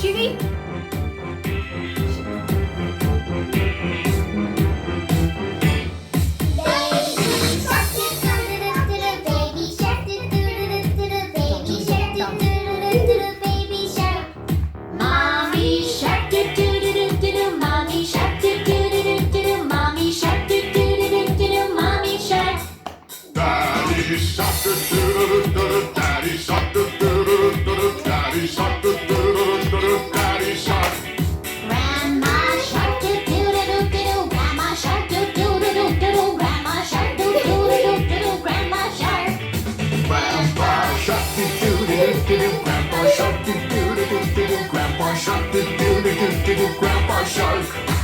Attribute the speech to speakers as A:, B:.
A: TV?
B: Daddy shark, do-do-do-do-do, Daddy shark, do-do-do-do-do, Daddy shark, do-do-do-do-do, Daddy shark.
C: Grandma shark do do do do do, Grandma shark do do do do do, Grandma shark do do do do do, Grandma shark.
B: Grandpa shark, do-do-do-do-do, Grandpa shark, do-do-do-do-do, Grandpa shark, do-do-do-do-do, Grandpa shark.